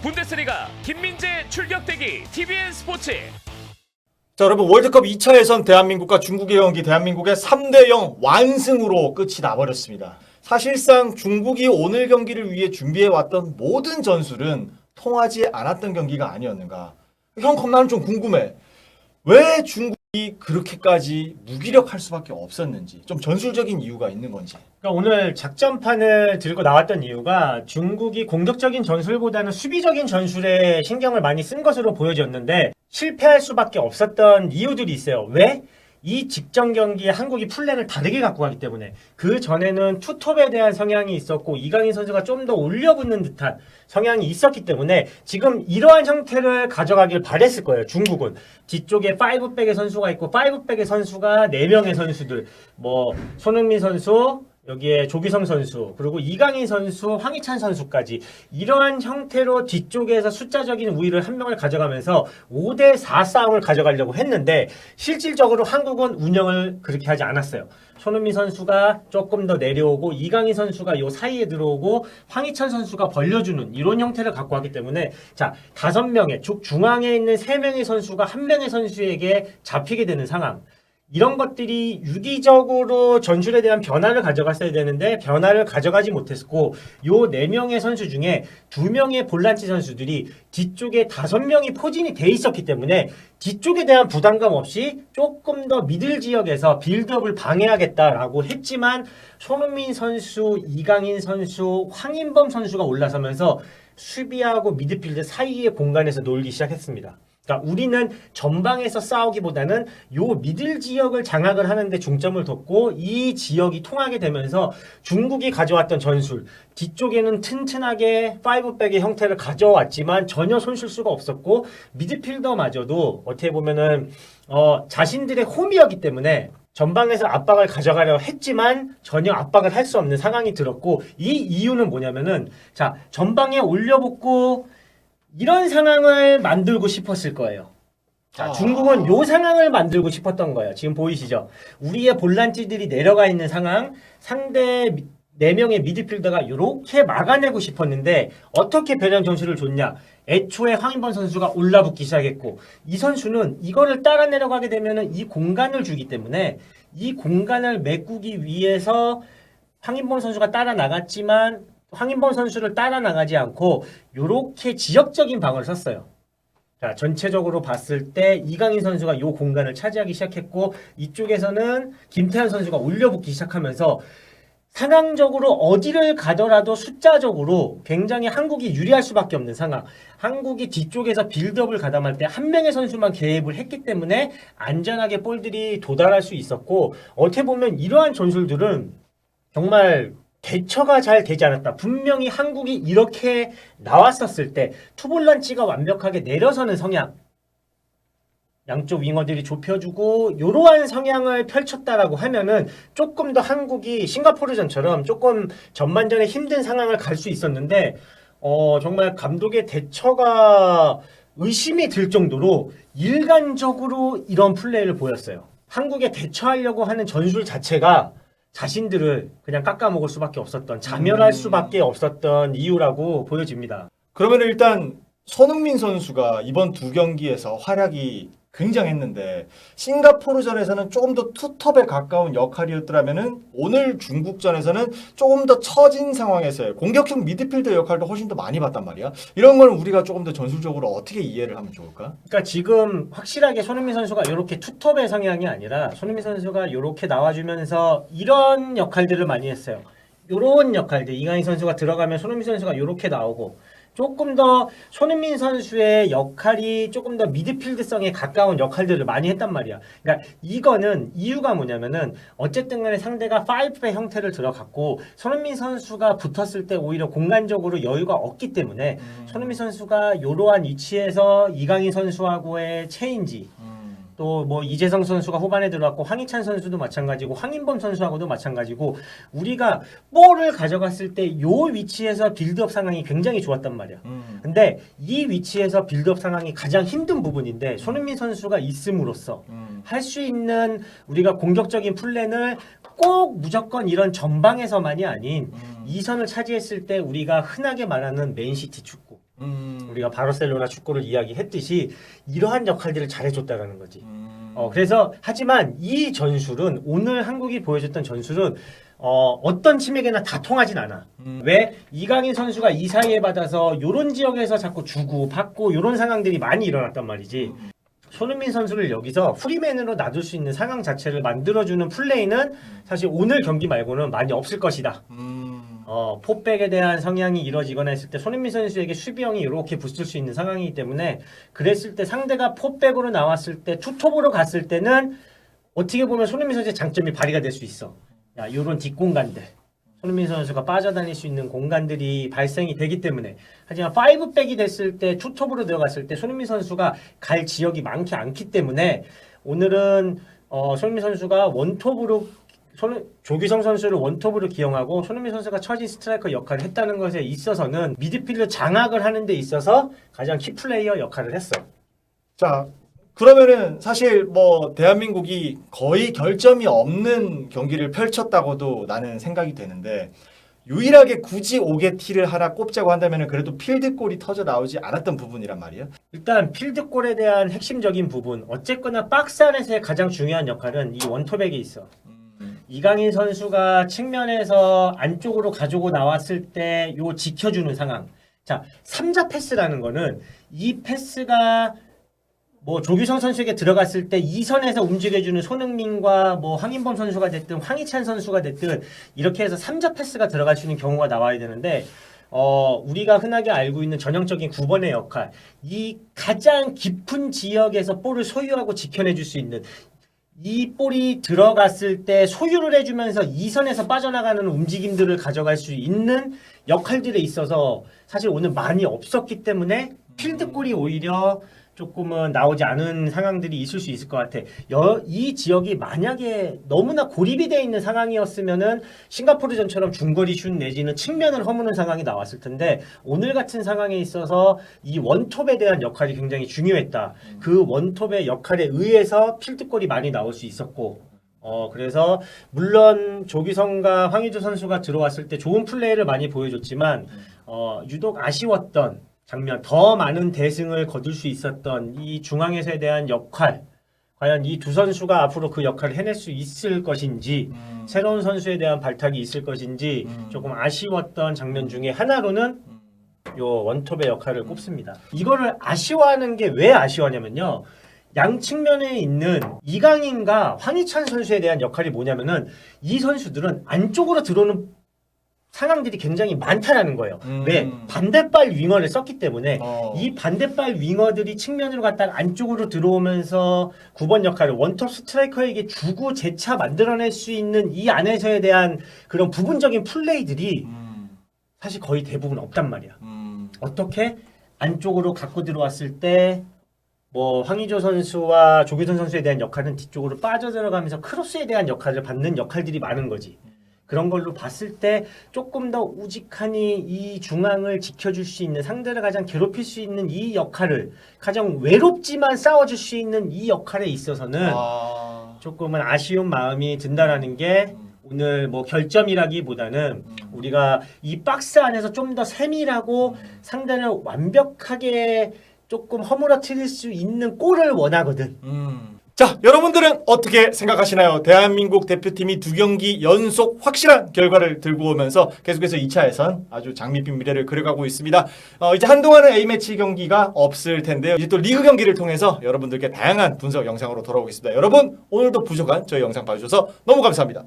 분데스리가 김민재 출격대기 TVN 스포츠. 자, 여러분, 월드컵 2차 예선 대한민국과 중국의 경기 대한민국의 3대0 완승으로 끝이 나버렸습니다. 사실상 중국이 오늘 경기를 위해 준비해왔던 모든 전술은 통하지 않았던 경기가 아니었는가. 형, 그럼 나는 좀 궁금해. 왜 중국이 그렇게까지 무기력할 수밖에 없었는지, 좀 전술적인 이유가 있는 건지. 그러니까 오늘 작전판을 들고 나왔던 이유가 중국이 공격적인 전술보다는 수비적인 전술에 신경을 많이 쓴 것으로 보여졌는데 실패할 수밖에 없었던 이유들이 있어요. 왜? 이 직전 경기에 한국이 플랜을 다르게 갖고 가기 때문에 그 전에는 투톱에 대한 성향이 있었고 이강인 선수가 좀 더 올려붙는 듯한 성향이 있었기 때문에 지금 이러한 형태를 가져가길 바랬을 거예요. 중국은 뒤쪽에 5백의 선수가 있고 5백의 선수가 4명의 선수들 뭐 손흥민 선수 여기에 조규성 선수 그리고 이강인 선수, 황희찬 선수까지 이러한 형태로 뒤쪽에서 숫자적인 우위를 한 명을 가져가면서 5대4 싸움을 가져가려고 했는데 실질적으로 한국은 운영을 그렇게 하지 않았어요. 손흥민 선수가 조금 더 내려오고 이강인 선수가 요 사이에 들어오고 황희찬 선수가 벌려주는 이런 형태를 갖고 왔기 때문에 자 5명의 중앙에 있는 3명의 선수가 1명의 선수에게 잡히게 되는 상황. 이런 것들이 유기적으로 전술에 대한 변화를 가져갔어야 되는데 변화를 가져가지 못했고 요 4명의 선수 중에 2명의 볼란치 선수들이 뒤쪽에 5명이 포진이 돼 있었기 때문에 뒤쪽에 대한 부담감 없이 조금 더 미들 지역에서 빌드업을 방해하겠다라고 했지만 손흥민 선수, 이강인 선수, 황인범 선수가 올라서면서 수비하고 미드필드 사이의 공간에서 놀기 시작했습니다. 그러니까 우리는 전방에서 싸우기보다는 요 미들 지역을 장악을 하는데 중점을 뒀고 이 지역이 통하게 되면서 중국이 가져왔던 전술 뒤쪽에는 튼튼하게 5백의 형태를 가져왔지만 전혀 손실수가 없었고 미드필더마저도 어떻게 보면은 자신들의 홈이었기 때문에 전방에서 압박을 가져가려 했지만 전혀 압박을 할 수 없는 상황이 들었고 이 이유는 뭐냐면은 자 전방에 올려붙고 이런 상황을 만들고 싶었을 거예요. 자, 중국은 요 상황을 만들고 싶었던 거예요. 지금 보이시죠? 우리의 볼란치들이 내려가 있는 상황, 상대 4명의 미드필더가 이렇게 막아내고 싶었는데 어떻게 변형 전술을 줬냐? 애초에 황인범 선수가 올라붙기 시작했고 이 선수는 이거를 따라 내려가게 되면 이 공간을 주기 때문에 이 공간을 메꾸기 위해서 황인범 선수가 따라 나갔지만 황인범 선수를 따라 나가지 않고 이렇게 지역적인 방어를 썼어요. 자, 전체적으로 봤을 때 이강인 선수가 이 공간을 차지하기 시작했고 이쪽에서는 김태환 선수가 올려붙기 시작하면서 상황적으로 어디를 가더라도 숫자적으로 굉장히 한국이 유리할 수밖에 없는 상황. 한국이 뒤쪽에서 빌드업을 가담할 때 한 명의 선수만 개입을 했기 때문에 안전하게 볼들이 도달할 수 있었고 어떻게 보면 이러한 전술들은 정말 대처가 잘 되지 않았다. 분명히 한국이 이렇게 나왔었을 때 투볼란치가 완벽하게 내려서는 성향 양쪽 윙어들이 좁혀주고 이러한 성향을 펼쳤다라고 하면은 조금 더 한국이 싱가포르전처럼 조금 전반전에 힘든 상황을 갈 수 있었는데 정말 감독의 대처가 의심이 들 정도로 일관적으로 이런 플레이를 보였어요. 한국에 대처하려고 하는 전술 자체가 자신들을 그냥 깎아먹을 수밖에 없었던 자멸할 수밖에 없었던 이유라고 보여집니다. 그러면 일단 손흥민 선수가 이번 2경기에서 활약이 굉장했는데 싱가포르전에서는 조금 더 투톱에 가까운 역할이었더라면은 오늘 중국전에서는 조금 더 처진 상황에서의 공격형 미드필더 역할도 훨씬 더 많이 봤단 말이야. 이런 걸 우리가 조금 더 전술적으로 어떻게 이해를 하면 좋을까? 그러니까 지금 확실하게 손흥민 선수가 이렇게 투톱의 성향이 아니라 손흥민 선수가 이렇게 나와주면서 이런 역할들을 많이 했어요. 이런 역할들 이강인 선수가 들어가면 손흥민 선수가 이렇게 나오고 조금 더 손흥민 선수의 역할이 조금 더 미드필드성에 가까운 역할들을 많이 했단 말이야. 그러니까 이거는 이유가 뭐냐면은 어쨌든 간에 상대가 5의 형태를 들어갔고 손흥민 선수가 붙었을 때 오히려 공간적으로 여유가 없기 때문에 손흥민 선수가 이러한 위치에서 이강인 선수하고의 체인지 또 뭐 이재성 선수가 후반에 들어왔고 황희찬 선수도 마찬가지고 황인범 선수하고도 마찬가지고 우리가 볼을 가져갔을 때 요 위치에서 빌드업 상황이 굉장히 좋았단 말이야. 근데 이 위치에서 빌드업 상황이 가장 힘든 부분인데 손흥민 선수가 있음으로써 할 수 있는 우리가 공격적인 플랜을 꼭 무조건 이런 전방에서만이 아닌 2선을 차지했을 때 우리가 흔하게 말하는 맨시티 축구 우리가 바르셀로나 축구를 이야기했듯이 이러한 역할들을 잘해줬다라는 거지. 그래서 하지만 이 전술은 오늘 한국이 보여줬던 전술은 어떤 팀에게나 다 통하진 않아. 왜? 이강인 선수가 이 사이에 받아서 요런 지역에서 자꾸 주고 받고 요런 상황들이 많이 일어났단 말이지. 손흥민 선수를 여기서 프리맨으로 놔둘 수 있는 상황 자체를 만들어주는 플레이는 사실 오늘 경기 말고는 많이 없을 것이다. 포백에 대한 성향이 이루어지거나 했을 때 손흥민 선수에게 수비형이 이렇게 붙을 수 있는 상황이기 때문에 그랬을 때 상대가 포백으로 나왔을 때 투톱으로 갔을 때는 어떻게 보면 손흥민 선수의 장점이 발휘가 될 수 있어. 야, 요런 뒷공간들. 손흥민 선수가 빠져다닐 수 있는 공간들이 발생이 되기 때문에 하지만 5백이 됐을 때 투톱으로 들어갔을 때 손흥민 선수가 갈 지역이 많지 않기 때문에 오늘은 손흥민 선수가 원톱으로 조규성 선수를 원톱으로 기용하고 손흥민 선수가 처진 스트라이커 역할을 했다는 것에 있어서는 미드필더 장악을 하는 데 있어서 가장 키플레이어 역할을 했어. 자, 그러면은 사실 뭐 대한민국이 거의 결점이 없는 경기를 펼쳤다고도 나는 생각이 되는데 유일하게 굳이 5개 티를 하나 꼽자고 한다면은 그래도 필드골이 터져 나오지 않았던 부분이란 말이야. 일단 필드골에 대한 핵심적인 부분 어쨌거나 박스 안에서의 가장 중요한 역할은 이 원톱에게 있어. 이강인 선수가 측면에서 안쪽으로 가지고 나왔을 때 요 지켜주는 상황. 자, 3자 패스라는 거는 이 패스가 뭐 조규성 선수에게 들어갔을 때 이 선에서 움직여주는 손흥민과 뭐 황인범 선수가 됐든 황희찬 선수가 됐든 이렇게 해서 3자 패스가 들어갈 수 있는 경우가 나와야 되는데 우리가 흔하게 알고 있는 전형적인 9번의 역할 이 가장 깊은 지역에서 볼을 소유하고 지켜내줄 수 있는 이 볼이 들어갔을 때 소유를 해주면서 이 선에서 빠져나가는 움직임들을 가져갈 수 있는 역할들에 있어서 사실 오늘 많이 없었기 때문에 필드골이 오히려 조금은 나오지 않은 상황들이 있을 수 있을 것 같아. 이 지역이 만약에 너무나 고립이 되어 있는 상황이었으면은 싱가포르전처럼 중거리 슛 내지는 측면을 허무는 상황이 나왔을 텐데 오늘 같은 상황에 있어서 이 원톱에 대한 역할이 굉장히 중요했다. 그 원톱의 역할에 의해서 필드골이 많이 나올 수 있었고 그래서 물론 조규성과 황의조 선수가 들어왔을 때 좋은 플레이를 많이 보여줬지만 유독 아쉬웠던 장면, 더 많은 대승을 거둘 수 있었던 이 중앙에서에 대한 역할, 과연 이 두 선수가 앞으로 그 역할을 해낼 수 있을 것인지, 새로운 선수에 대한 발탁이 있을 것인지 조금 아쉬웠던 장면 중에 하나로는 요 원톱의 역할을 꼽습니다. 이거를 아쉬워하는 게 왜 아쉬워하냐면요. 양 측면에 있는 이강인과 황희찬 선수에 대한 역할이 뭐냐면은 이 선수들은 안쪽으로 들어오는 상황들이 굉장히 많다라는 거예요. 왜? 반대발 윙어를 썼기 때문에 이 반대발 윙어들이 측면으로 갔다가 안쪽으로 들어오면서 9번 역할을 원톱 스트라이커에게 주고 재차 만들어낼 수 있는 이 안에서에 대한 그런 부분적인 플레이들이 사실 거의 대부분 없단 말이야. 어떻게? 안쪽으로 갖고 들어왔을 때 뭐 황의조 선수와 조규성 선수에 대한 역할은 뒤쪽으로 빠져들어가면서 크로스에 대한 역할을 받는 역할들이 많은 거지. 그런 걸로 봤을 때 조금 더 우직하니 이 중앙을 지켜줄 수 있는 상대를 가장 괴롭힐 수 있는 이 역할을 가장 외롭지만 싸워줄 수 있는 이 역할에 있어서는 조금은 아쉬운 마음이 든다라는 게 오늘 뭐 결점이라기보다는 우리가 이 박스 안에서 좀 더 세밀하고 상대를 완벽하게 조금 허물어뜨릴 수 있는 골을 원하거든. 자, 여러분들은 어떻게 생각하시나요? 대한민국 대표팀이 2경기 연속 확실한 결과를 들고 오면서 계속해서 2차 예선 아주 장밋빛 미래를 그려가고 있습니다. 이제 한동안은 A매치 경기가 없을 텐데요. 이제 또 리그 경기를 통해서 여러분들께 다양한 분석 영상으로 돌아오겠습니다. 여러분, 오늘도 부족한 저희 영상 봐주셔서 너무 감사합니다.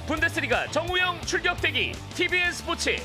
분데스리가 정우영 출격대기 TVN 스포츠